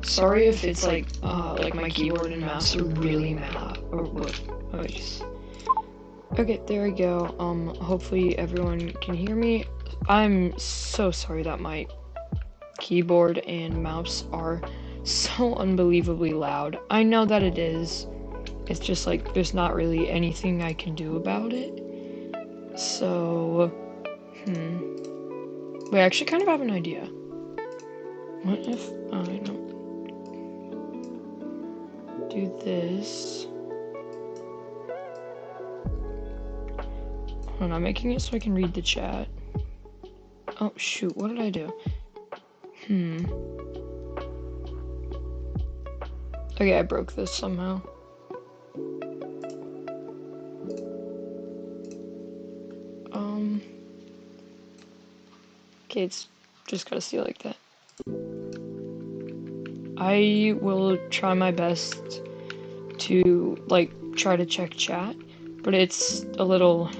Sorry if it's like my keyboard and mouse are really loud, or what? Oh, jeez. Okay, there we go. Hopefully everyone can hear me. I'm so sorry that my keyboard and mouse are so unbelievably loud. I know that it is. It's just like there's not really anything I can do about it. So, wait, I actually kind of have an idea. What if I don't do this? Hold on, I'm making it so I can read the chat. Oh shoot, what did I do? Okay, I broke this somehow. Okay, it's just gotta stay like that. I will try my best to, like, try to check chat, but it's a little,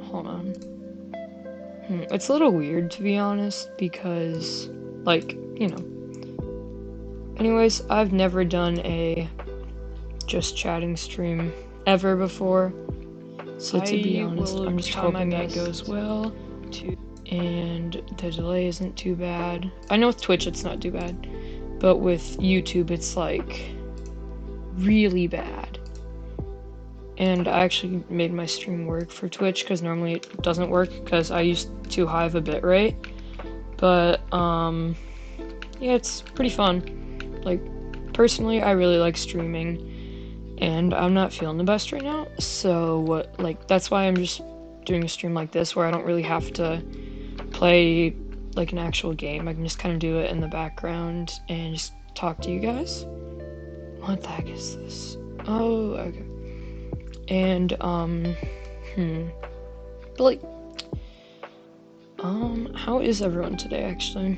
hold on. It's a little weird, to be honest, because, like, you know. Anyways, I've never done a just chatting stream ever before, so to be honest, I'm just hoping that goes well, and the delay isn't too bad. I know with Twitch it's not too bad, but with YouTube it's like really bad. And I actually made my stream work for Twitch because normally it doesn't work because I use too high of a bitrate. But yeah, it's pretty fun. Like, personally, I really like streaming, and I'm not feeling the best right now, so like that's why I'm just doing a stream like this where I don't really have to play like an actual game. I can just kind of do it in the background and just talk to you guys. What the heck is this? Oh, okay. And but like, how is everyone today actually?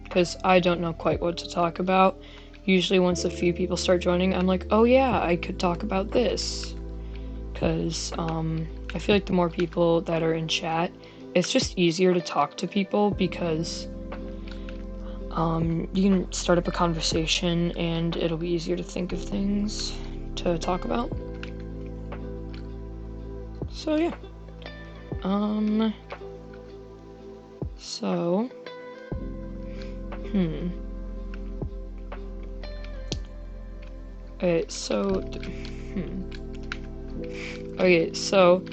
Because I don't know quite what to talk about. Usually once a few people start joining, I'm like, oh yeah, I could talk about this. Because I feel like the more people that are in chat, it's just easier to talk to people because you can start up a conversation and it'll be easier to think of things to talk about. So yeah. So okay, so okay, so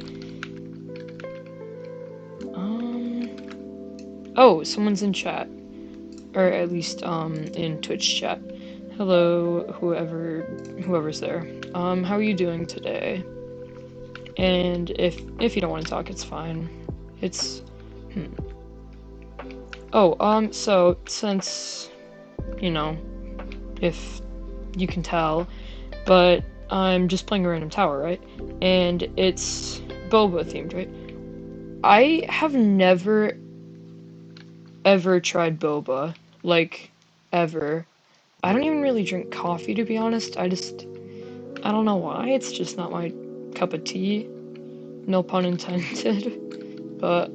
oh, someone's in chat, or at least in Twitch chat. Hello, whoever's there. How are you doing today? And if you don't want to talk, it's fine. It's oh, so since, you know, if you can tell, but I'm just playing a random tower, right? And it's boba themed, right? I have never ever tried boba, like, ever. I don't even really drink coffee, to be honest. I don't know why, it's just not my cup of tea. No pun intended. But,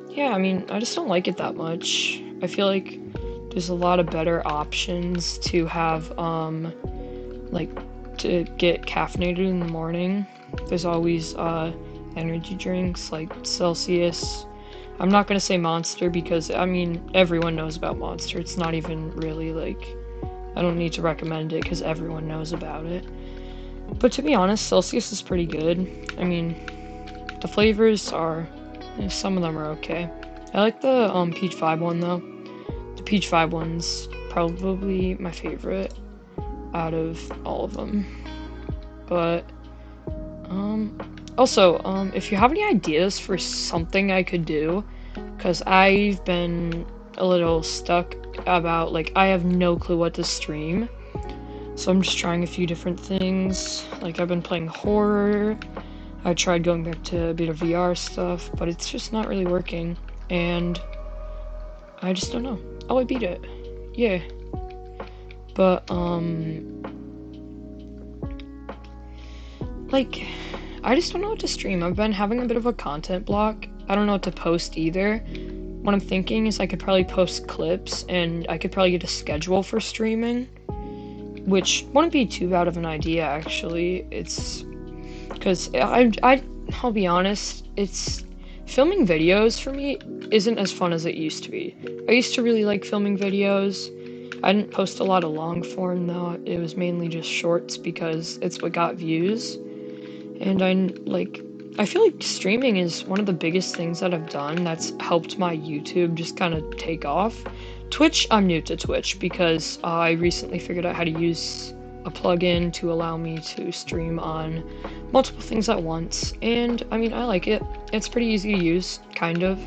yeah, I mean, I just don't like it that much. I feel like there's a lot of better options to have, like, to get caffeinated in the morning. There's always, energy drinks, like Celsius. I'm not gonna say Monster because, I mean, everyone knows about Monster. It's not even really, like, I don't need to recommend it because everyone knows about it. But to be honest, Celsius is pretty good. I mean, the flavors are, some of them are okay. I like the peach vibe one though. The peach vibe one's probably my favorite out of all of them. But also, if you have any ideas for something I could do, because I've been a little stuck about, like, I have no clue what to stream. So I'm just trying a few different things. Like, I've been playing horror. I tried going back to a bit of VR stuff, but it's just not really working. And I just don't know. Oh, I beat it. Yeah. But, like, I just don't know what to stream. I've been having a bit of a content block. I don't know what to post either. what I'm thinking is I could probably post clips and I could probably get a schedule for streaming, which wouldn't be too bad of an idea actually. It's because I'll be honest, it's filming videos for me isn't as fun as it used to be. I used to really like filming videos. I didn't post a lot of long form though. It was mainly just shorts because it's what got views. And I feel like streaming is one of the biggest things that I've done that's helped my YouTube just kind of take off. Twitch, I'm new to Twitch because I recently figured out how to use a plugin to allow me to stream on multiple things at once, and I mean, I like it. It's pretty easy to use, kind of.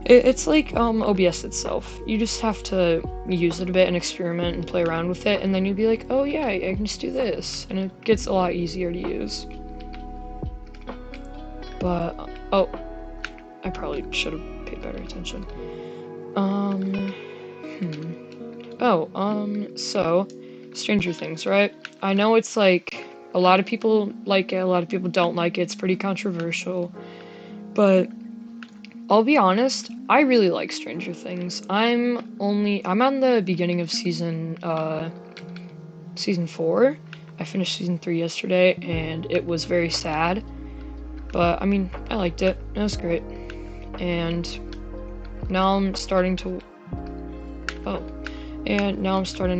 It's like OBS itself. You just have to use it a bit and experiment and play around with it, and then you'll be like, oh yeah, I can just do this, and it gets a lot easier to use. But, oh, I probably should have paid better attention. So, Stranger Things, right? I know it's like, a lot of people like it, a lot of people don't like it, it's pretty controversial, but I'll be honest, I really like Stranger Things. I'm on the beginning of season 4. I finished season 3 yesterday, and it was very sad, but I mean, I liked it. It was great. And now I'm starting to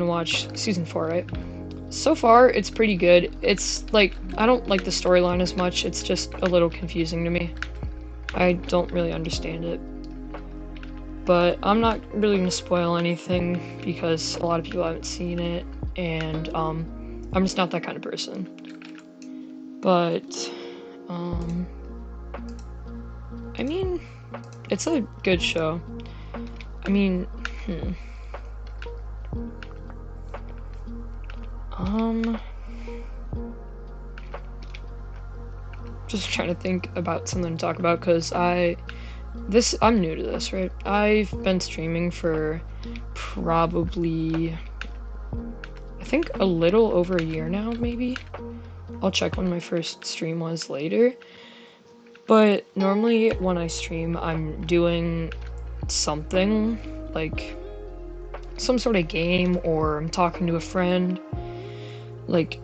watch season 4, right? So far, it's pretty good. It's like, I don't like the storyline as much, it's just a little confusing to me. I don't really understand it. But I'm not really gonna spoil anything because a lot of people haven't seen it, and I'm just not that kind of person. But I mean, it's a good show. I mean, just trying to think about something to talk about, because I'm new to this, right? I've been streaming for probably, I think a little over a year now, maybe? I'll check when my first stream was later. But normally when I stream, I'm doing something, like some sort of game, or I'm talking to a friend. Like,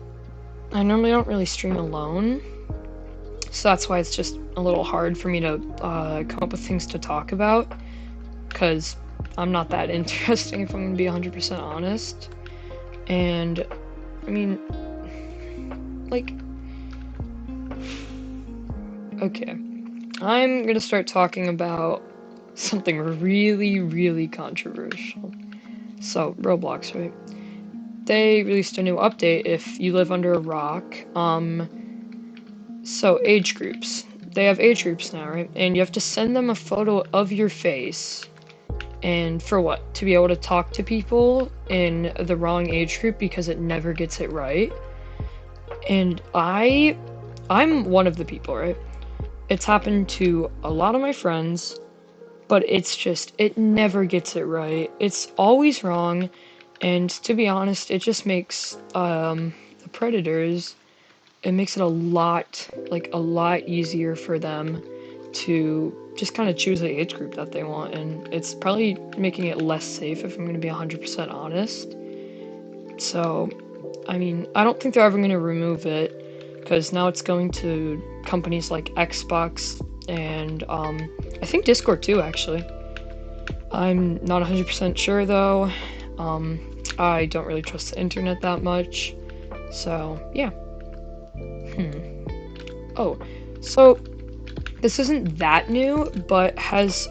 I normally don't really stream alone, so that's why it's just a little hard for me to come up with things to talk about, because I'm not that interesting, if I'm gonna be 100% honest. And, I mean, like, okay, I'm gonna start talking about something really, really controversial. So, Roblox, right? They released a new update if you live under a rock. So age groups. They have age groups now, right? And you have to send them a photo of your face. And for what? To be able to talk to people in the wrong age group because it never gets it right. And I'm one of the people, right? It's happened to a lot of my friends, but it's just, it never gets it right. It's always wrong. And to be honest, it just makes the predators, it makes it a lot easier for them to just kind of choose the age group that they want, and it's probably making it less safe, if I'm going to be 100% honest. So, I mean, I don't think they're ever going to remove it, because now it's going to companies like Xbox and I think Discord too, actually. I'm not 100% sure though. I don't really trust the internet that much, so yeah. Oh, so this isn't that new, but has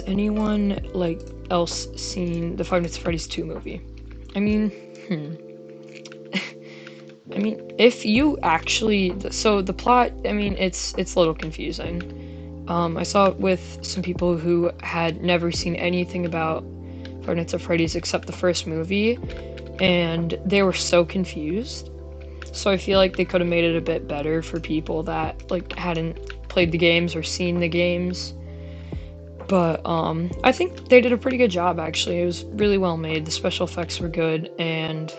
anyone else seen the Five Nights at Freddy's 2 movie? I mean, I mean, if you actually, so the plot, I mean, it's a little confusing. I saw it with some people who had never seen anything about Five Nights at Freddy's except the first movie, and they were so confused. So I feel like they could have made it a bit better for people that hadn't played the games or seen the games. But I think they did a pretty good job, actually. It was really well made. The special effects were good, and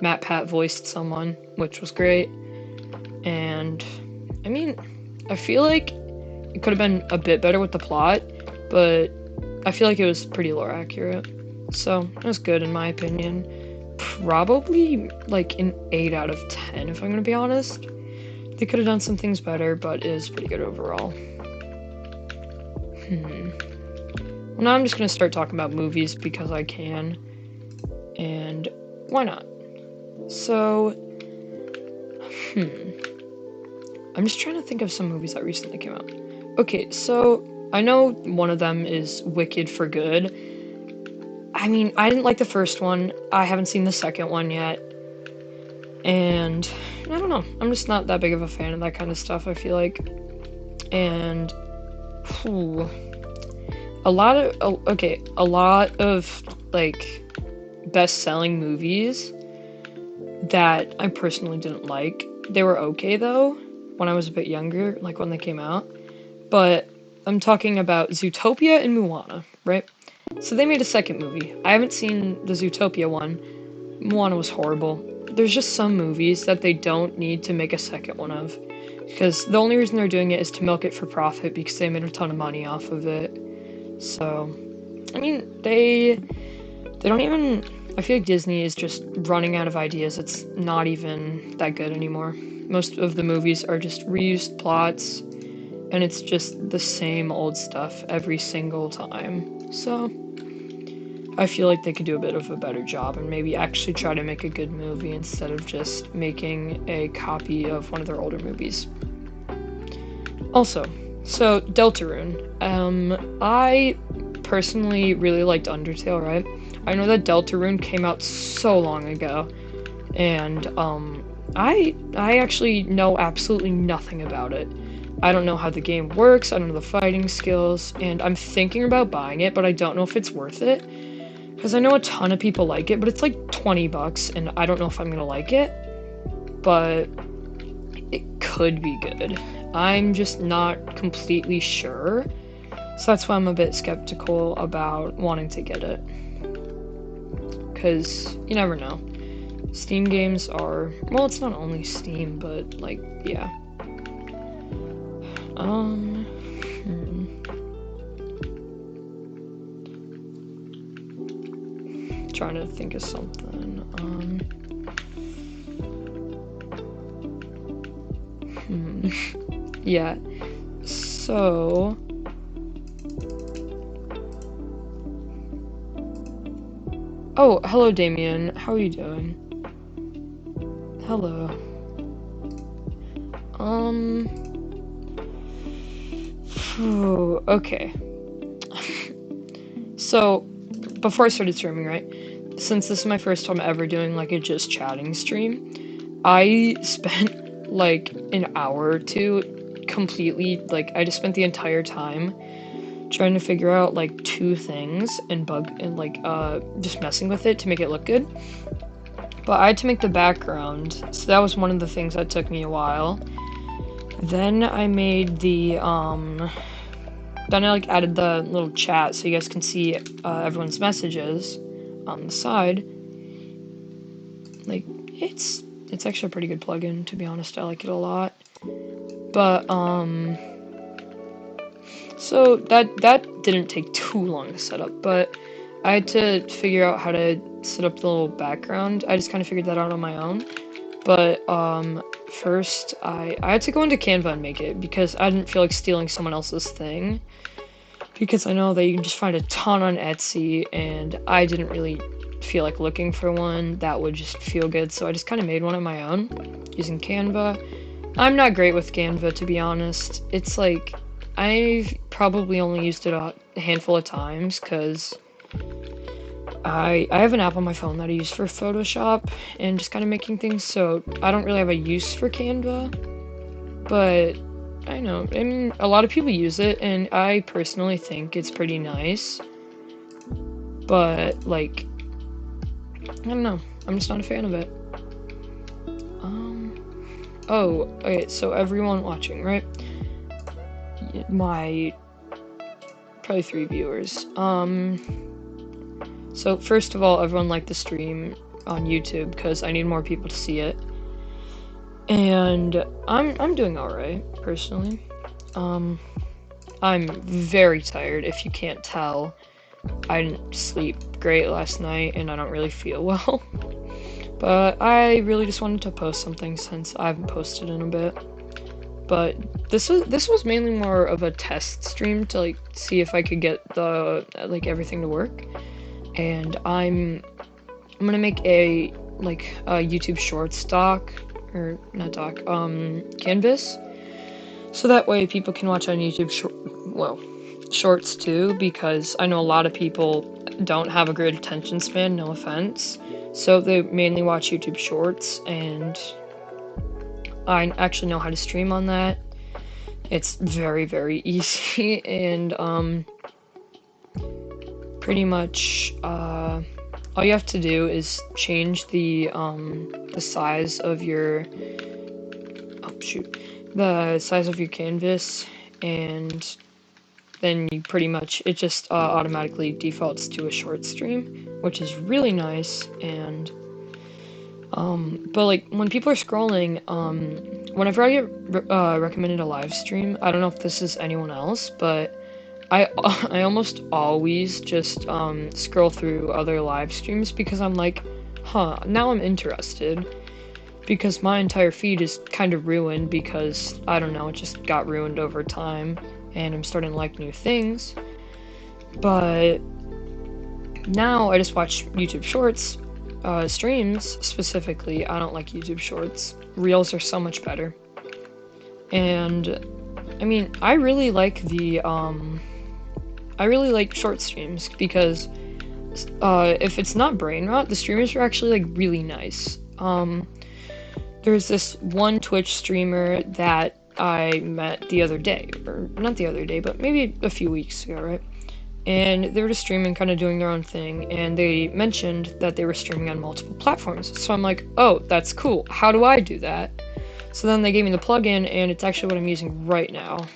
Matt Pat voiced someone, which was great. And I mean, I feel like it could have been a bit better with the plot, but I feel like it was pretty lore accurate. So, it was good in my opinion. Probably like an 8 out of 10 if I'm gonna be honest. They could have done some things better, but it was pretty good overall. Well, now I'm just gonna start talking about movies because I can. And why not? So, I'm just trying to think of some movies that recently came out. Okay, so I know one of them is Wicked for Good. I mean, I didn't like the first one. I haven't seen the second one yet. And I don't know. I'm just not that big of a fan of that kind of stuff, I feel like. And a lot of like best-selling movies that I personally didn't like. They were okay though when I was a bit younger, like when they came out. But I'm talking about Zootopia and Moana, right? So they made a second movie. I haven't seen the Zootopia one. Moana was horrible. There's just some movies that they don't need to make a second one of. Because the only reason they're doing it is to milk it for profit because they made a ton of money off of it. So, I mean, they don't even... I feel like Disney is just running out of ideas. It's not even that good anymore. Most of the movies are just reused plots, and it's just the same old stuff every single time. So, I feel like they could do a bit of a better job and maybe actually try to make a good movie instead of just making a copy of one of their older movies. Also, so Deltarune. I personally really liked Undertale, right? I know that Deltarune came out so long ago, and I actually know absolutely nothing about it. I don't know how the game works, I don't know the fighting skills, and I'm thinking about buying it, but I don't know if it's worth it. Because I know a ton of people like it, but it's like $20, and I don't know if I'm gonna like it. But it could be good. I'm just not completely sure. So that's why I'm a bit skeptical about wanting to get it. Because you never know. Steam games are... Well, it's not only Steam, but, like, yeah. Trying to think of something. Yeah. So... Oh, hello, Damien. How are you doing? Hello. Okay. So, before I started streaming, right? Since this is my first time ever doing, like, a just chatting stream, I spent, like, an hour or two completely, like, I just spent the entire time trying to figure out, like, 2 things and just messing with it to make it look good. But I had to make the background, so that was one of the things that took me a while. Then I made the, then I, like, added the little chat so you guys can see everyone's messages on the side. Like, it's actually a pretty good plugin, to be honest. I like it a lot. But, so that didn't take too long to set up, but I had to figure out how to set up the little background. I just kind of figured that out on my own. But, first, I had to go into Canva and make it, because I didn't feel like stealing someone else's thing. Because I know that you can just find a ton on Etsy, and I didn't really feel like looking for one that would just feel good, so I just kind of made one of my own, using Canva. I'm not great with Canva, to be honest. It's like, I've probably only used it a handful of times, because I have an app on my phone that I use for Photoshop and just kind of making things, so I don't really have a use for Canva, but I know, I mean, a lot of people use it, and I personally think it's pretty nice, but, like, I don't know, I'm just not a fan of it. Oh, okay, so everyone watching, right? My probably 3 viewers. So first of all, everyone liked the stream on YouTube because I need more people to see it. And I'm doing alright, personally. I I'm very tired, if you can't tell. I didn't sleep great last night, and I don't really feel well. But I really just wanted to post something since I haven't posted in a bit. But this was mainly more of a test stream to like see if I could get the like everything to work. And I'm gonna make a YouTube Shorts doc, or not doc, canvas. So that way people can watch on YouTube Shorts too, because I know a lot of people don't have a great attention span, no offense. So they mainly watch YouTube Shorts, and I actually know how to stream on that. It's very, very easy, and pretty much all you have to do is change the size of your the size of your canvas, and then you pretty much, it just automatically defaults to a short stream, which is really nice. And but like when people are scrolling, whenever I get recommended a live stream, I don't know if this is anyone else, but I almost always just scroll through other live streams because I'm like, huh, now I'm interested. Because my entire feed is kind of ruined because, I don't know, it just got ruined over time, and I'm starting to like new things. But now I just watch YouTube Shorts, streams specifically. I don't like YouTube Shorts. Reels are so much better. And, I mean, I really like short streams because, if it's not brain rot, the streamers are actually, like, really nice. There's this one Twitch streamer that I met the other day, or not the other day, but maybe a few weeks ago, right? And they were just streaming, kind of doing their own thing, and they mentioned that they were streaming on multiple platforms. So I'm like, oh, that's cool. How do I do that? So then they gave me the plugin, and it's actually what I'm using right now.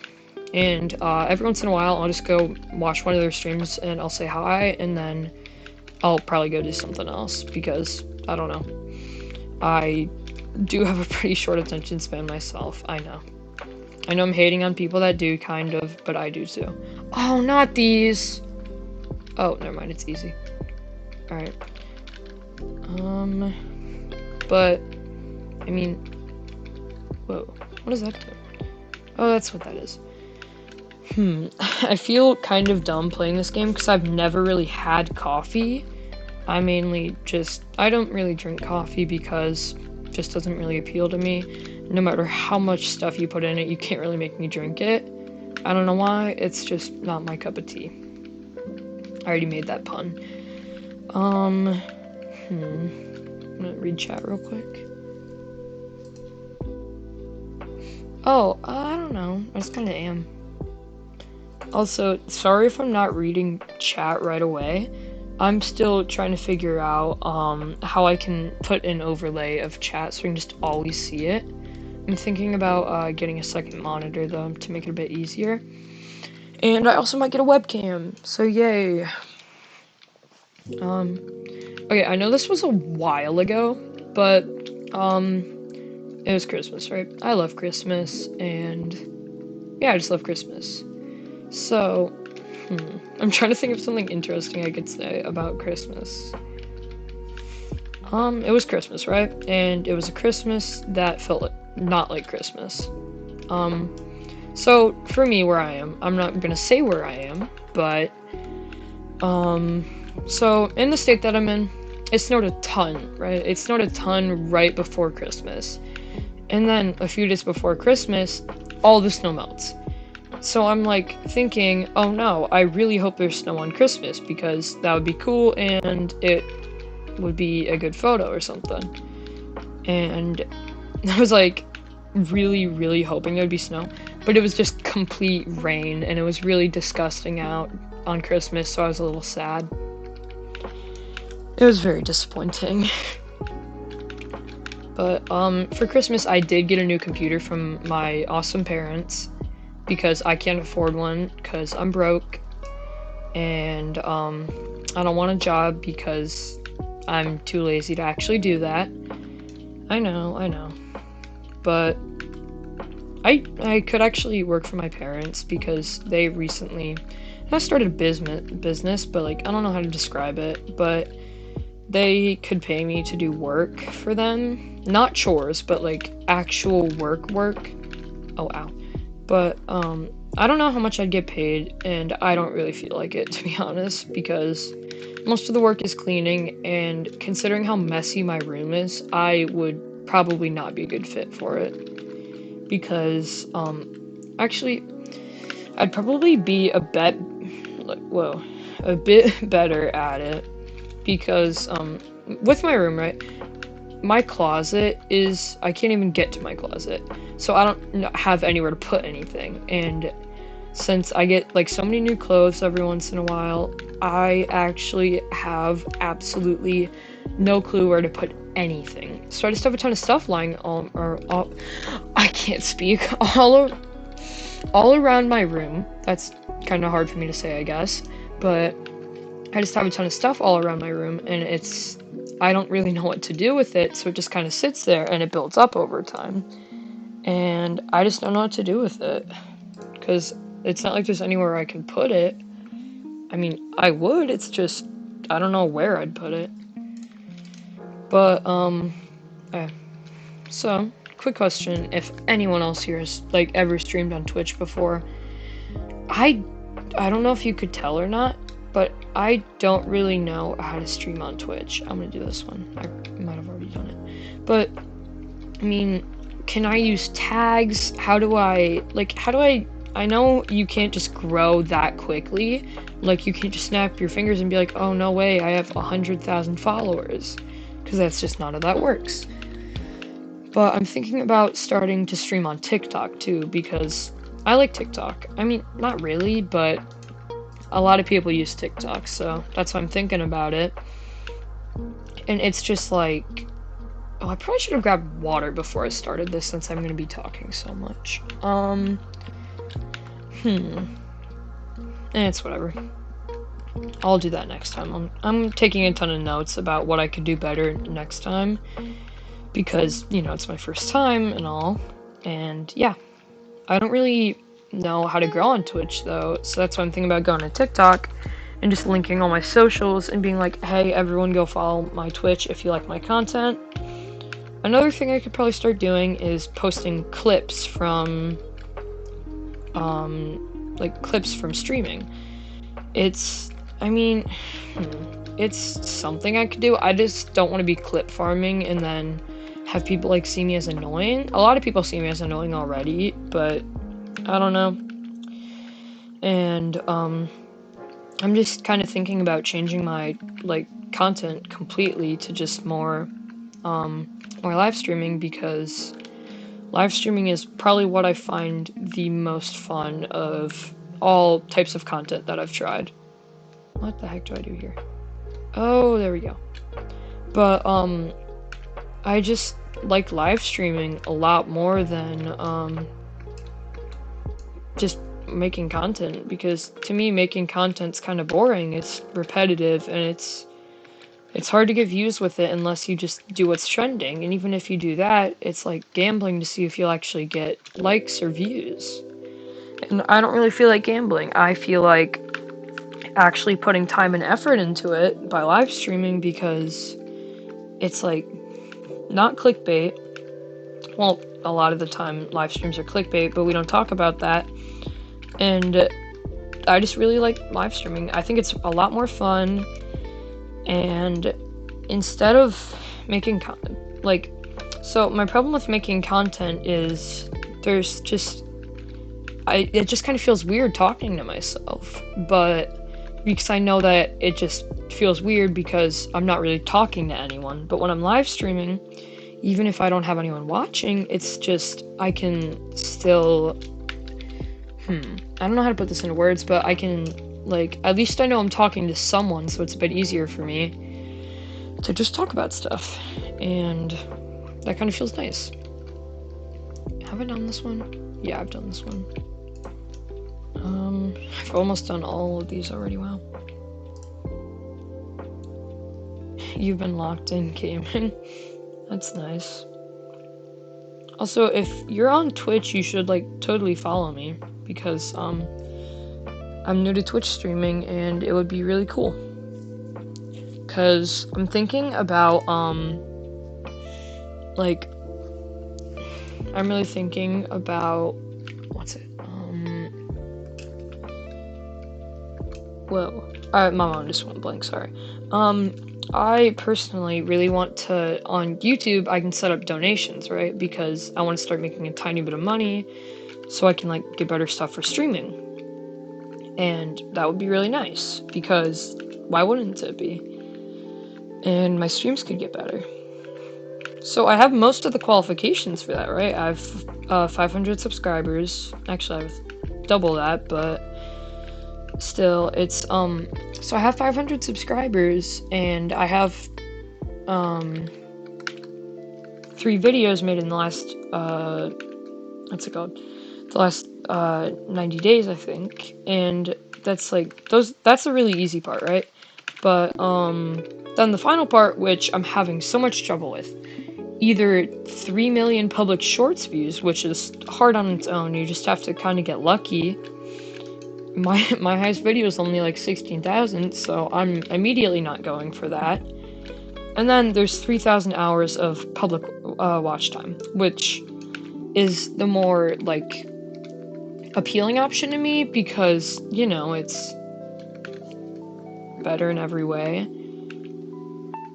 And every once in a while, I'll just go watch one of their streams, and I'll say hi, and then I'll probably go do something else, because, I don't know. I do have a pretty short attention span myself, I know. I know I'm hating on people that do, kind of, but I do too. Oh, not these! Oh, never mind, it's easy. Alright. But, I mean, whoa, what does that do? Oh, that's what that is. I feel kind of dumb playing this game because I've never really had coffee. I mainly just, I don't really drink coffee because it just doesn't really appeal to me. No matter how much stuff you put in it, you can't really make me drink it. I don't know why, it's just not my cup of tea. I already made that pun. I'm gonna read chat real quick. Oh, I don't know, I just kinda am. Also, sorry if I'm not reading chat right away. I'm still trying to figure out how I can put an overlay of chat so I can just always see it. I'm thinking about getting a second monitor though to make it a bit easier. And I also might get a webcam, so yay. Okay, I know this was a while ago, but it was Christmas, right? I love Christmas, and yeah, I just love Christmas. So, I'm trying to think of something interesting I could say about Christmas. It was Christmas, right? And it was a Christmas that felt not like Christmas. So for me, where I am, I'm not gonna say where I am, but, so in the state that I'm in, it snowed a ton, right? It snowed a ton right before Christmas. And then a few days before Christmas, all the snow melts. So I'm like thinking, oh no, I really hope there's snow on Christmas because that would be cool and it would be a good photo or something. And I was like really, really hoping there would be snow, but it was just complete rain and it was really disgusting out on Christmas, so I was a little sad. It was very disappointing. But for Christmas I did get a new computer from my awesome parents, because I can't afford one because I'm broke, and I don't want a job because I'm too lazy to actually do that. I know, but I could actually work for my parents because they recently not started a business, but like I don't know how to describe it, but they could pay me to do work for them, not chores, but like actual work. Oh, ow. But I don't know how much I'd get paid, and I don't really feel like it, to be honest, because most of the work is cleaning, and considering how messy my room is, I would probably not be a good fit for it. Because actually, I'd probably be a bit better at it, because with my room, right? My closet is, I can't even get to my closet, so I don't have anywhere to put anything. And since I get like so many new clothes every once in a while, I actually have absolutely no clue where to put anything. So I just have a ton of stuff lying all I can't speak, all around my room. That's kind of hard for me to say, I guess, but I just have a ton of stuff all around my room, and I don't really know what to do with it, so it just kind of sits there and it builds up over time. And I just don't know what to do with it, because it's not like there's anywhere I can put it. I mean, I would, it's just, I don't know where I'd put it. But, so, quick question, if anyone else here has, like, ever streamed on Twitch before, I don't know if you could tell or not, but I don't really know how to stream on Twitch. I'm gonna do this one. I might have already done it. But, I mean, can I use tags? How do I know you can't just grow that quickly. Like, you can't just snap your fingers and be like, oh, no way, I have 100,000 followers. Because that's just not how that works. But I'm thinking about starting to stream on TikTok, too, because I like TikTok. I mean, not really, but a lot of people use TikTok, so that's why I'm thinking about it. And it's just like, oh, I probably should have grabbed water before I started this, since I'm going to be talking so much. It's whatever. I'll do that next time. I'm taking a ton of notes about what I could do better next time, because, you know, it's my first time and all, and yeah. I don't really know how to grow on Twitch, though, so that's why I'm thinking about going to TikTok and just linking all my socials and being like, hey, everyone go follow my Twitch if you like my content. Another thing I could probably start doing is posting clips from, clips from streaming. It's something I could do. I just don't want to be clip farming and then have people, like, see me as annoying. A lot of people see me as annoying already, but I don't know. And, I'm just kind of thinking about changing my, like, content completely to just more live streaming, because live streaming is probably what I find the most fun of all types of content that I've tried. What the heck do I do here? Oh, there we go. But, I just like live streaming a lot more than, just making content, because to me, making content's kind of boring. It's repetitive, and it's hard to get views with it unless you just do what's trending, and even if you do that, it's like gambling to see if you'll actually get likes or views. And I don't really feel like gambling. I feel like actually putting time and effort into it by live streaming, because it's like not clickbait. Well, a lot of the time live streams are clickbait, but we don't talk about that. And I just really like live streaming. I think it's a lot more fun, and instead of making so my problem with making content is it just kind of feels weird talking to myself, but because I know that it just feels weird because I'm not really talking to anyone. But when I'm live streaming, even if I don't have anyone watching, it's just, I can still, I don't know how to put this into words, but I can, like, at least I know I'm talking to someone, so it's a bit easier for me to just talk about stuff, and that kind of feels nice. Have I done this one? Yeah, I've done this one. I've almost done all of these already. Wow. You've been locked in gaming. That's nice. Also, if you're on Twitch, you should like totally follow me because I'm new to Twitch streaming and it would be really cool. Cause I'm thinking about like I'm really thinking about what's it? Whoa. My mind just went blank, sorry. I personally really want to, on YouTube, I can set up donations, right? Because I want to start making a tiny bit of money so I can, like, get better stuff for streaming. And that would be really nice, because why wouldn't it be? And my streams could get better. So I have most of the qualifications for that, right? I have 500 subscribers. Actually, I have double that, but still, it's, so I have 500 subscribers, and I have, 3 videos made in the last, what's it called? The last, 90 days, I think, and that's, like, that's a really easy part, right? But, then the final part, which I'm having so much trouble with, either 3 million public shorts views, which is hard on its own, you just have to kind of get lucky. My highest video is only like 16,000, so I'm immediately not going for that. And then there's 3,000 hours of public watch time, which is the more like appealing option to me because, you know, it's better in every way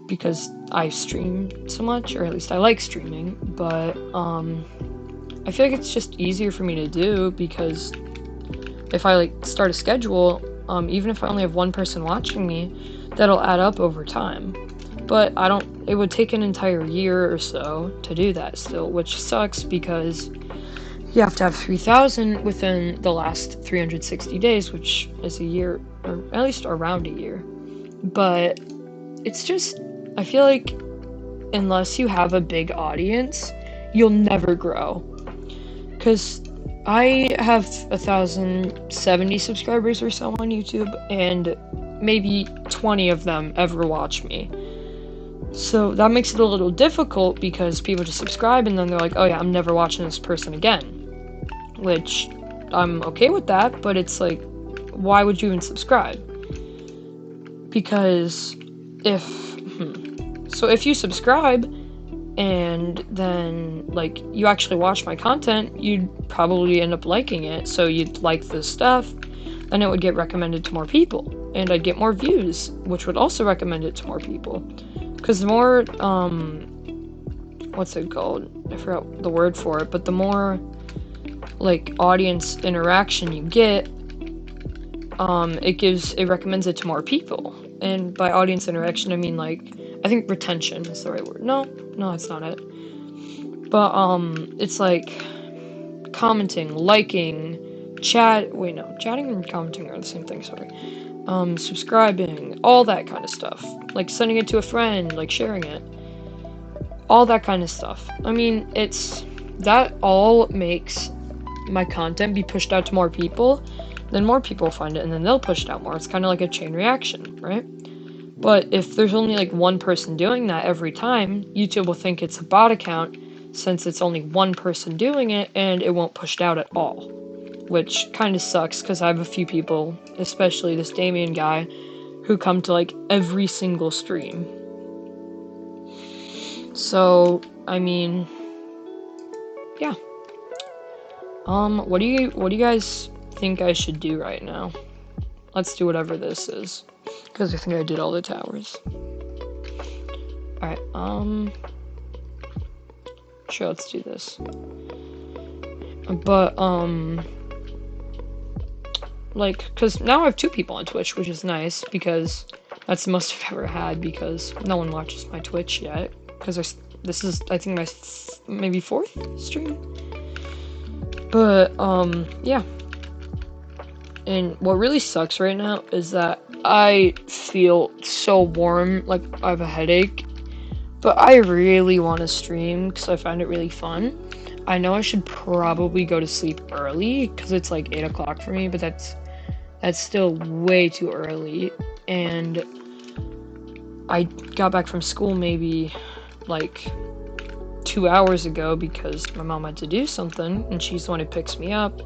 because I stream so much, or at least I like streaming, but I feel like it's just easier for me to do because if I like start a schedule, even if I only have one person watching me, that'll add up over time. But it would take an entire year or so to do that still, which sucks because you have to have 3,000 within the last 360 days, which is a year, or at least around a year. But it's just, I feel like unless you have a big audience, you'll never grow. Because I have 1,070 subscribers or so on YouTube, and maybe 20 of them ever watch me. So that makes it a little difficult because people just subscribe and then they're like, oh yeah, I'm never watching this person again. Which, I'm okay with that, but it's like, why would you even subscribe? Because if you subscribe, and then, like, you actually watch my content, you'd probably end up liking it, so you'd like this stuff, and it would get recommended to more people, and I'd get more views, which would also recommend it to more people, because the more, what's it called? I forgot the word for it, but the more, like, audience interaction you get, it recommends it to more people, and by audience interaction, I mean, like, I think retention is the right word. No, that's not it. But, it's like commenting, liking, chatting and commenting are the same thing, sorry. Subscribing, all that kind of stuff. Like sending it to a friend, like sharing it. All that kind of stuff. I mean, that all makes my content be pushed out to more people, then more people find it, and then they'll push it out more. It's kind of like a chain reaction, right? But if there's only like one person doing that every time, YouTube will think it's a bot account since it's only one person doing it and it won't push it out at all. Which kind of sucks because I have a few people, especially this Damien guy, who come to like every single stream. So, I mean, yeah. What do you guys think I should do right now? Let's do whatever this is. Because I think I did all the towers. Alright, sure, let's do this. But, like, because now I have 2 people on Twitch, which is nice, because that's the most I've ever had, because no one watches my Twitch yet. Because this is, I think, my maybe 4th stream. But, yeah. And what really sucks right now is that I feel so warm, like I have a headache, but I really want to stream because I find it really fun. I know I should probably go to sleep early because it's like 8 o'clock for me, but that's still way too early. And I got back from school maybe like 2 hours ago because my mom had to do something, and she's the one who picks me up.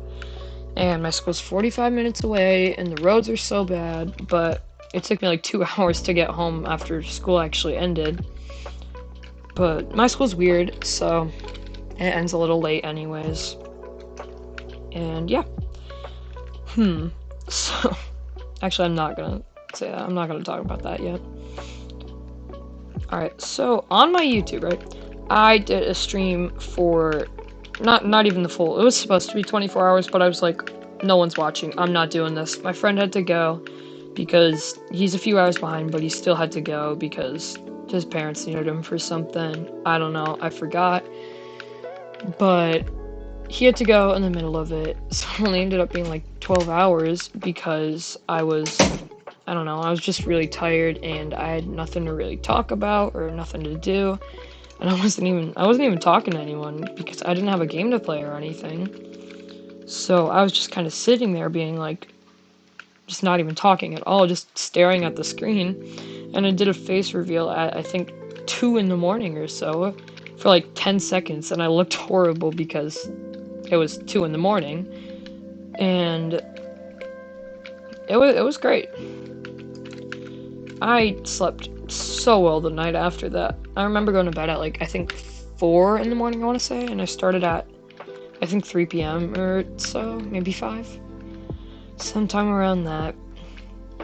And my school's 45 minutes away, and the roads are so bad, but it took me like 2 hours to get home after school actually ended. But my school's weird, so it ends a little late anyways. And yeah. So, actually, I'm not gonna say that. I'm not gonna talk about that yet. Alright, so on my YouTube, right, I did a stream for not even the full. It was supposed to be 24 hours, but I was like, no one's watching. I'm not doing this. My friend had to go because he's a few hours behind, but he still had to go because his parents needed him for something. I don't know. I forgot. But he had to go in the middle of it, so it only ended up being like 12 hours because I was just really tired and I had nothing to really talk about or nothing to do. And I wasn't even talking to anyone because I didn't have a game to play or anything. So I was just kind of sitting there being like, just not even talking at all, just staring at the screen. And I did a face reveal at, I think, 2 in the morning or so for like 10 seconds. And I looked horrible because it was 2 in the morning. And it was great. I slept so well the night after that. I remember going to bed at like, I think 4 in the morning, I want to say, and I started at, I think 3 p.m. or so, maybe 5. Sometime around that.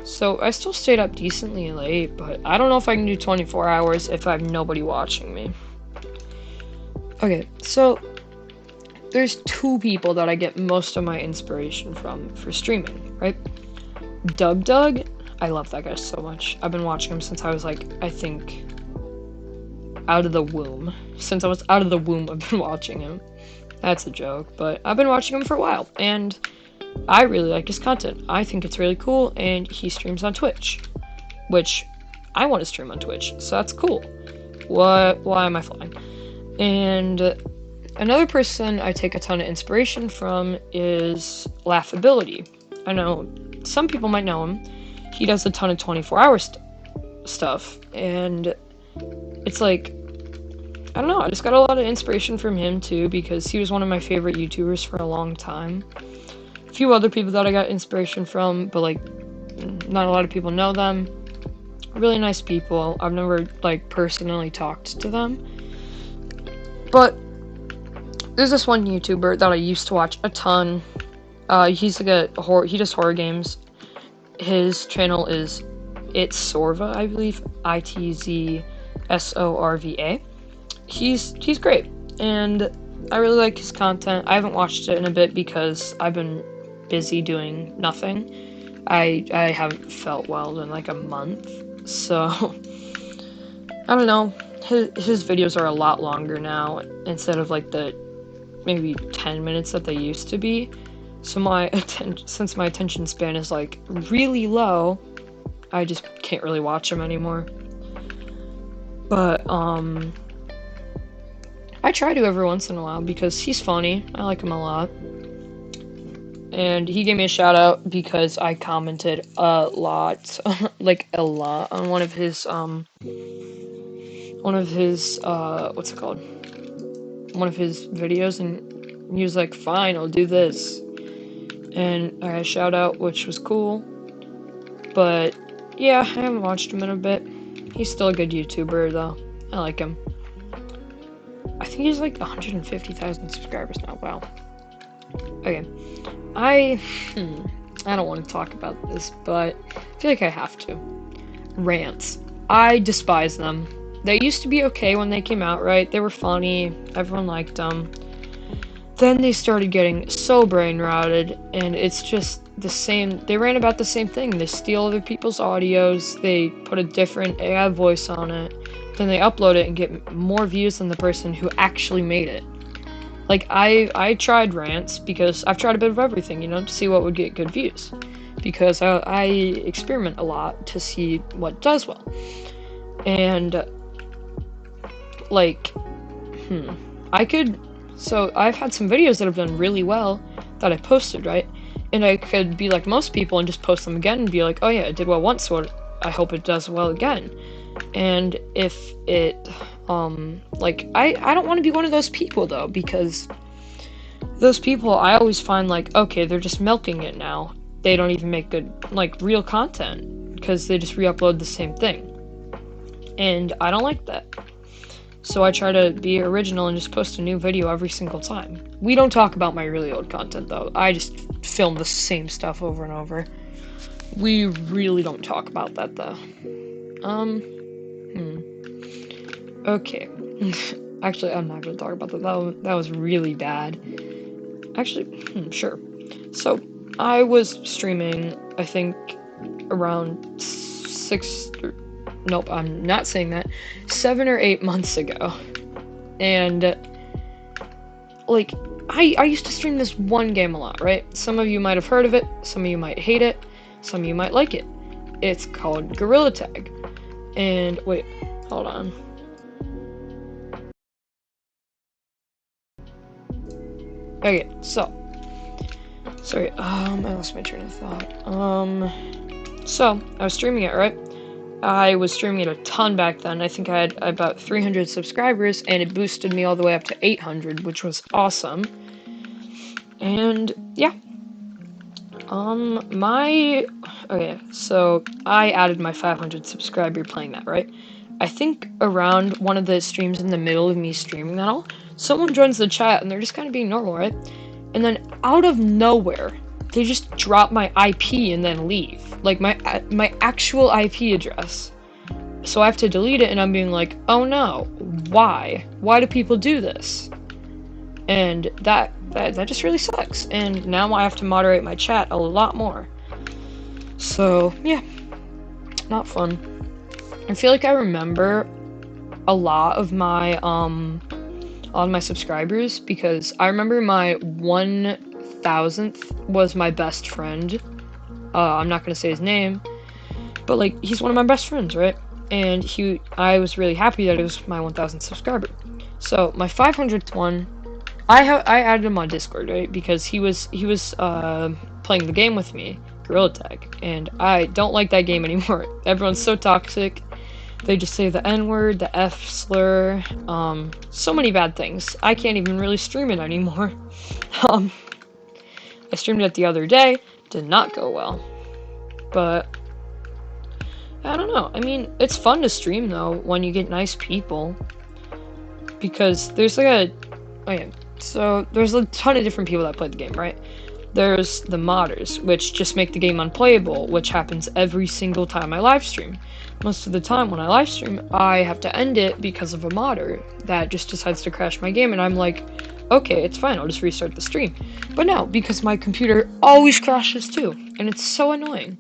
So I still stayed up decently late, but I don't know if I can do 24 hours if I have nobody watching me. Okay, so there's 2 people that I get most of my inspiration from for streaming, right? Doug, I love that guy so much. I've been watching him since I was like, I think, out of the womb. Since I was out of the womb, I've been watching him. That's a joke, but I've been watching him for a while, and I really like his content. I think it's really cool, and he streams on Twitch, which I want to stream on Twitch, so that's cool. Why am I flying? And another person I take a ton of inspiration from is Laughability. I know some people might know him. He does a ton of 24-hour stuff, and it's like, I don't know, I just got a lot of inspiration from him too, because he was one of my favorite YouTubers for a long time. A few other people that I got inspiration from, but like, not a lot of people know them. Really nice people. I've never like personally talked to them. But there's this one YouTuber that I used to watch a ton. He's like he does horror games. His channel is It's Sorva, I believe. ITZSORVA. He's great, and I really like his content. I haven't watched it in a bit because I've been busy doing nothing. I haven't felt well in like a month, so I don't know. His videos are a lot longer now instead of like the maybe 10 minutes that they used to be. So since my attention span is like really low, I just can't really watch him anymore. But I try to every once in a while because he's funny. I like him a lot. And he gave me a shout out because I commented a lot, like a lot, on one of his what's it called? One of his videos, and he was like, fine, I'll do this. And I got a shout out, which was cool. But yeah, I haven't watched him in a bit. He's still a good YouTuber though. I like him. I think he's like 150,000 subscribers now. Wow. Okay. I don't want to talk about this, but I feel like I have to. Rants. I despise them. They used to be okay when they came out, right? They were funny. Everyone liked them. Then they started getting so brain rotted, and it's just the same. They ran about the same thing. They steal other people's audios. They put a different AI voice on it. Then they upload it and get more views than the person who actually made it. Like, I tried rants because I've tried a bit of everything, you know, to see what would get good views. Because I experiment a lot to see what does well. And, like, so I've had some videos that have done really well that I posted, right? And I could be like most people and just post them again and be like, oh yeah, it did well once, so I hope it does well again. And if it Like, I don't want to be one of those people, though, because those people, I always find, like, okay, they're just milking it now. They don't even make good, like, real content, because they just re-upload the same thing. And I don't like that. So I try to be original and just post a new video every single time. We don't talk about my really old content, though. I just film the same stuff over and over. We really don't talk about that, though. Okay. Actually, I'm not gonna talk about that. That was really bad. Actually, sure. So, I was streaming, I think, around 6... Nope, I'm not saying that. 7 or 8 months ago. And, like, I used to stream this one game a lot, right? Some of you might have heard of it, some of you might hate it, some of you might like it. It's called Gorilla Tag. And, wait, hold on. Okay, so. Sorry, I lost my train of thought. So, I was streaming it, right? I was streaming it a ton back then. I think I had about 300 subscribers, and it boosted me all the way up to 800, which was awesome. And, yeah. Okay, so I added my 500 subscriber playing that, right? I think around one of the streams in the middle of me streaming that all, someone joins the chat, and they're just kind of being normal, right? And then, out of nowhere, they just drop my IP and then leave. Like, my actual IP address. So I have to delete it, and I'm being like, oh no, why? Why do people do this? And that just really sucks. And now I have to moderate my chat a lot more. So, yeah. Not fun. I feel like I remember a lot of my subscribers, because I remember my 1000th was my best friend. I'm not gonna say his name, but like, he's one of my best friends, right? And I was really happy that it was my 1000th subscriber. So my 500th one, I added him on Discord, right? Because he was playing the game with me, Gorilla Tag, and I don't like that game anymore. Everyone's so toxic. They just say the N-word, the F slur, so many bad things. I can't even really stream it anymore. I streamed it the other day, did not go well. But, I don't know. I mean, it's fun to stream, though, when you get nice people. Because there's like so there's a ton of different people that play the game, right? There's the modders, which just make the game unplayable, which happens every single time I live stream. Most of the time when I live stream, I have to end it because of a modder that just decides to crash my game, and I'm like, okay, it's fine, I'll just restart the stream. But no, because my computer always crashes too, and it's so annoying.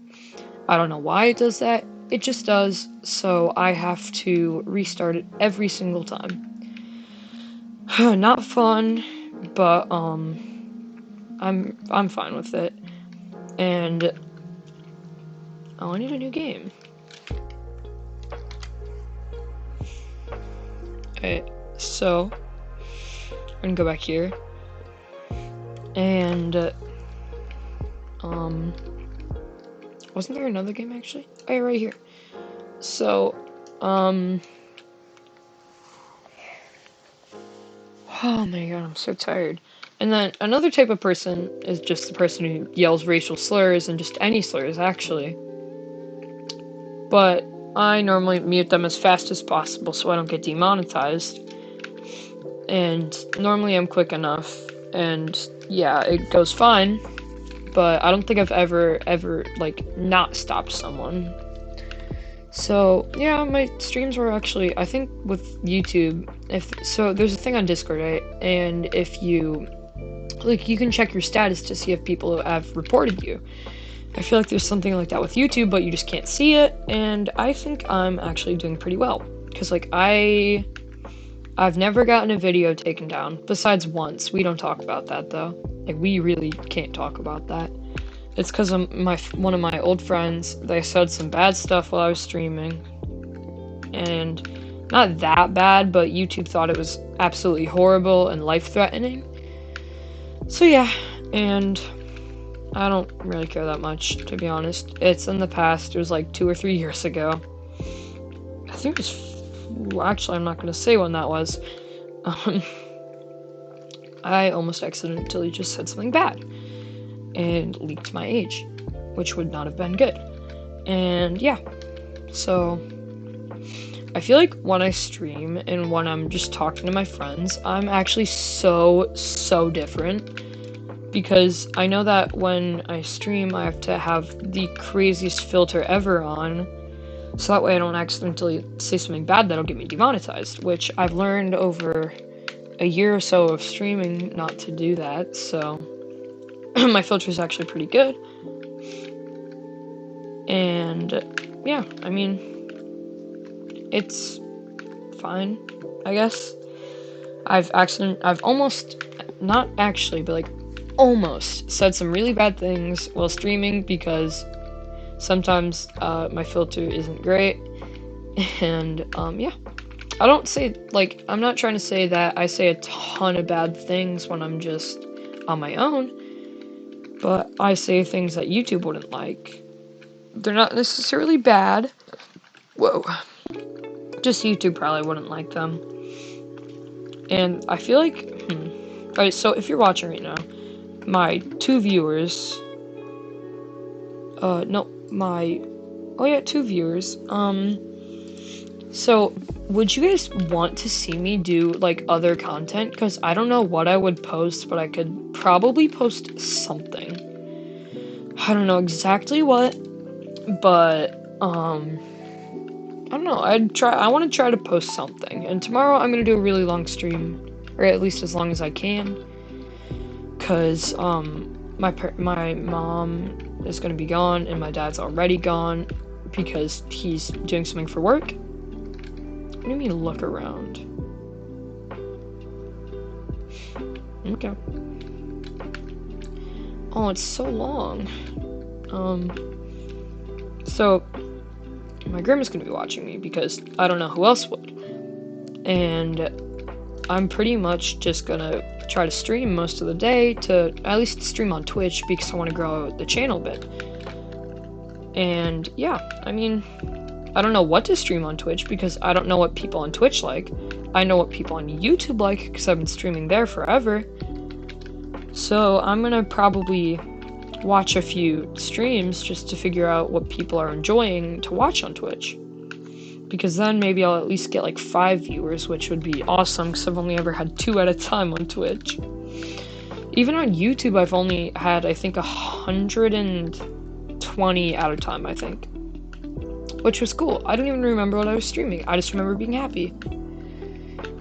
I don't know why it does that, it just does, so I have to restart it every single time. Not fun, but I'm fine with it. And I need a new game. Okay, so I'm gonna go back here. And wasn't there another game actually? Oh yeah, right here. So oh my god, I'm so tired. And then another type of person is just the person who yells racial slurs, and just any slurs, actually. But I normally mute them as fast as possible so I don't get demonetized. And normally I'm quick enough, and yeah, it goes fine. But I don't think I've ever, like, not stopped someone. So, yeah, my streams were actually, I think with YouTube, so there's a thing on Discord, right? And if you, like, you can check your status to see if people have reported you. I feel like there's something like that with YouTube, but you just can't see it, and I think I'm actually doing pretty well. Because, like, I've never gotten a video taken down, besides once. We don't talk about that, though. Like, we really can't talk about that. It's because one of my old friends, they said some bad stuff while I was streaming. And not that bad, but YouTube thought it was absolutely horrible and life-threatening. So yeah, and I don't really care that much, to be honest. It's in the past. It was like 2 or 3 years ago. I think it was Well, actually, I'm not going to say when that was. I almost accidentally just said something bad and leaked my age, which would not have been good. And yeah, so I feel like when I stream and when I'm just talking to my friends, I'm actually so different. Because I know that when I stream, I have to have the craziest filter ever on, so that way I don't accidentally say something bad that'll get me demonetized, which I've learned over a year or so of streaming not to do that, so my filter is actually pretty good. And yeah, I mean, it's fine, I guess. I've almost, not actually, but like almost said some really bad things while streaming because sometimes my filter isn't great. And yeah, I don't say, like, I'm not trying to say that I say a ton of bad things when I'm just on my own, but I say things that YouTube wouldn't like. They're not necessarily bad. Whoa. Just YouTube probably wouldn't like them. And I feel like, Alright, so if you're watching right now, my 2 viewers, no, oh yeah, 2 viewers, so, would you guys want to see me do, like, other content? Because I don't know what I would post, but I could probably post something. I don't know exactly what, but, I don't know, I want to try to post something. And tomorrow I'm going to do a really long stream, or at least as long as I can. Because, my mom is going to be gone, and my dad's already gone, because he's doing something for work. What do you mean, look around? Okay. Oh, it's so long. So, my grandma's gonna be watching me because I don't know who else would. And I'm pretty much just gonna try to stream most of the day to at least stream on Twitch because I want to grow the channel a bit. And yeah, I mean, I don't know what to stream on Twitch because I don't know what people on Twitch like. I know what people on YouTube like because I've been streaming there forever. So I'm gonna probably watch a few streams just to figure out what people are enjoying to watch on Twitch. Because then maybe I'll at least get like 5 viewers, which would be awesome because I've only ever had 2 at a time on Twitch. Even on YouTube, I've only had, I think, 120 at a time, I think. Which was cool. I don't even remember what I was streaming. I just remember being happy.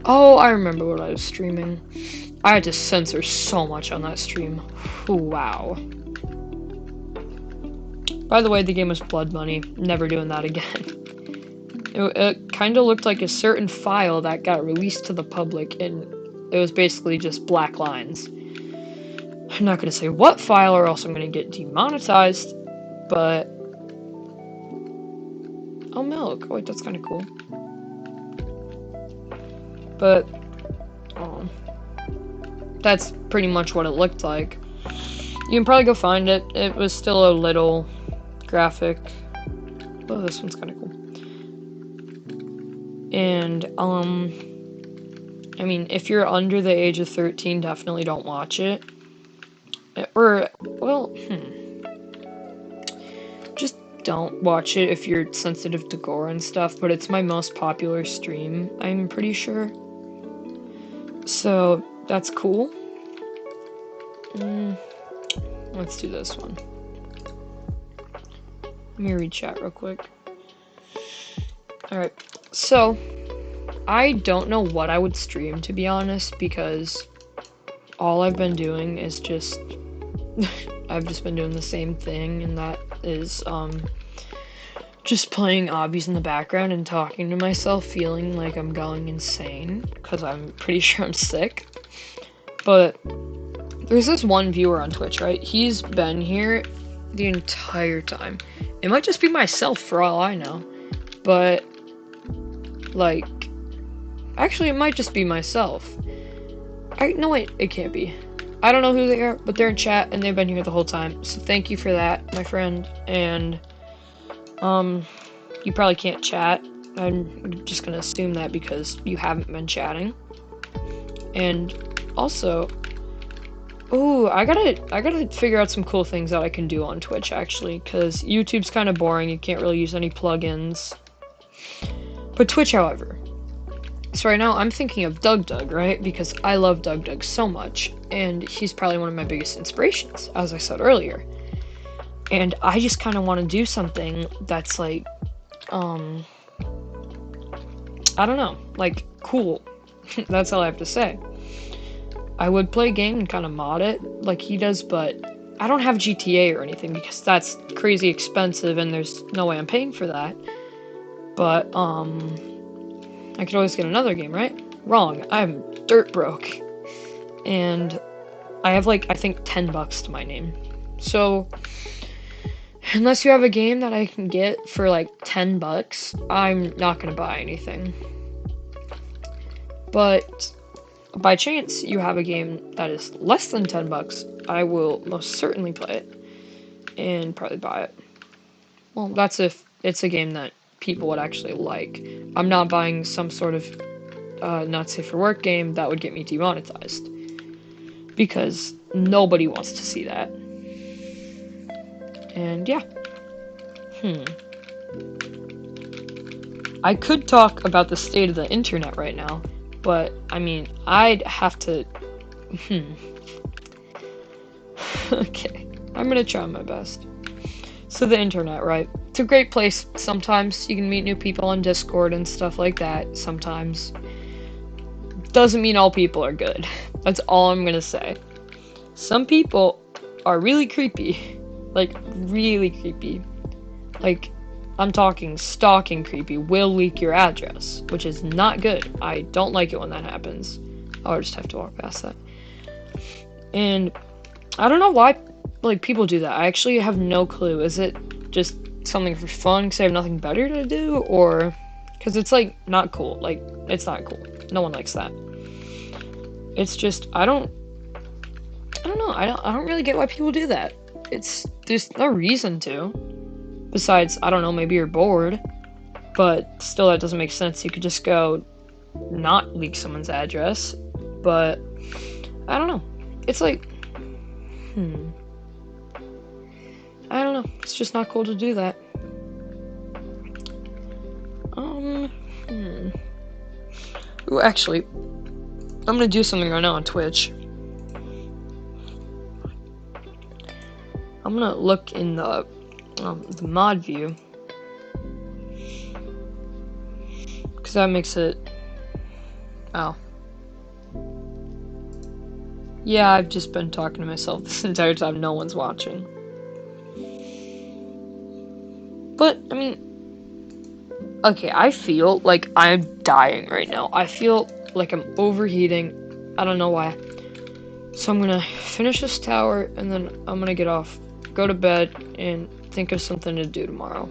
Oh, I remember what I was streaming. I had to censor so much on that stream. Wow. By the way, the game was Blood Money. Never doing that again. It kind of looked like a certain file that got released to the public, and it was basically just black lines. I'm not going to say what file or else I'm going to get demonetized, but... Oh, milk. Oh, wait, that's kind of cool. But, that's pretty much what it looked like. You can probably go find it. It was still a little graphic. Oh, this one's kind of cool. And, I mean, if you're under the age of 13, definitely don't watch it. Or, well, just don't watch it if you're sensitive to gore and stuff, but it's my most popular stream, I'm pretty sure. So, that's cool. Let's do this one. Let me read chat real quick. Alright, so, I don't know what I would stream, to be honest, because all I've been doing is just... I've just been doing the same thing, and that is, just playing obbies in the background and talking to myself, feeling like I'm going insane, because I'm pretty sure I'm sick. But there's this one viewer on Twitch, right? He's been here the entire time. It might just be myself for all I know, but, like, actually it might just be myself. No wait, it can't be. I don't know who they are, but they're in chat and they've been here the whole time, so thank you for that, my friend. And you probably can't chat, I'm just gonna assume that because you haven't been chatting. And also, oh, I gotta figure out some cool things that I can do on Twitch actually, because YouTube's kind of boring. You can't really use any plugins. But Twitch, however. So right now I'm thinking of Doug, right? Because I love Doug so much, and he's probably one of my biggest inspirations, as I said earlier. And I just kind of want to do something that's like, I don't know, like cool. That's all I have to say. I would play a game and kind of mod it like he does, but I don't have GTA or anything because that's crazy expensive and there's no way I'm paying for that. But, I could always get another game, right? Wrong. I'm dirt broke. And I have like, I think 10 bucks to my name. So, unless you have a game that I can get for like 10 bucks, I'm not gonna buy anything. But by chance you have a game that is less than 10 bucks, I will most certainly play it and probably buy it. Well, that's if it's a game that people would actually like. I'm not buying some sort of not safe for work game that would get me demonetized, because nobody wants to see that. And yeah. I could talk about the state of the internet right now, but I mean, I'd have to. Okay, I'm gonna try my best. So the internet, right? It's a great place. Sometimes you can meet new people on Discord and stuff like that. Sometimes. Doesn't mean all people are good. That's all I'm gonna say. Some people are really creepy. Like, really creepy. Like, I'm talking stalking creepy. Will leak your address, which is not good. I don't like it when that happens. I'll just have to walk past that. And I don't know why, like, people do that. I actually have no clue. Is it just something for fun because I have nothing better to do? Or because it's, like, not cool. Like, it's not cool. No one likes that. It's just, I don't know. I don't really get why people do that. There's no reason to. Besides, I don't know, maybe you're bored. But still, that doesn't make sense. You could just go not leak someone's address. But, I don't know. It's like, I don't know. It's just not cool to do that. Ooh, actually, I'm gonna do something right now on Twitch. I'm gonna look in the mod view, because that makes it. Oh. Yeah, I've just been talking to myself this entire time. No one's watching. But I mean, okay, I feel like I'm dying right now. I feel like I'm overheating. I don't know why. So I'm gonna finish this tower, and then I'm gonna get off, go to bed, and think of something to do tomorrow.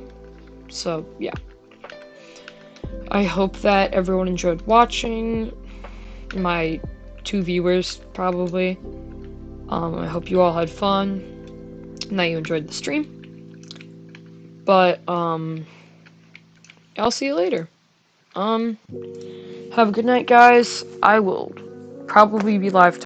So, yeah. I hope that everyone enjoyed watching. My 2 viewers, probably. I hope you all had fun, and that you enjoyed the stream. But, I'll see you later. Have a good night, guys. I will probably be live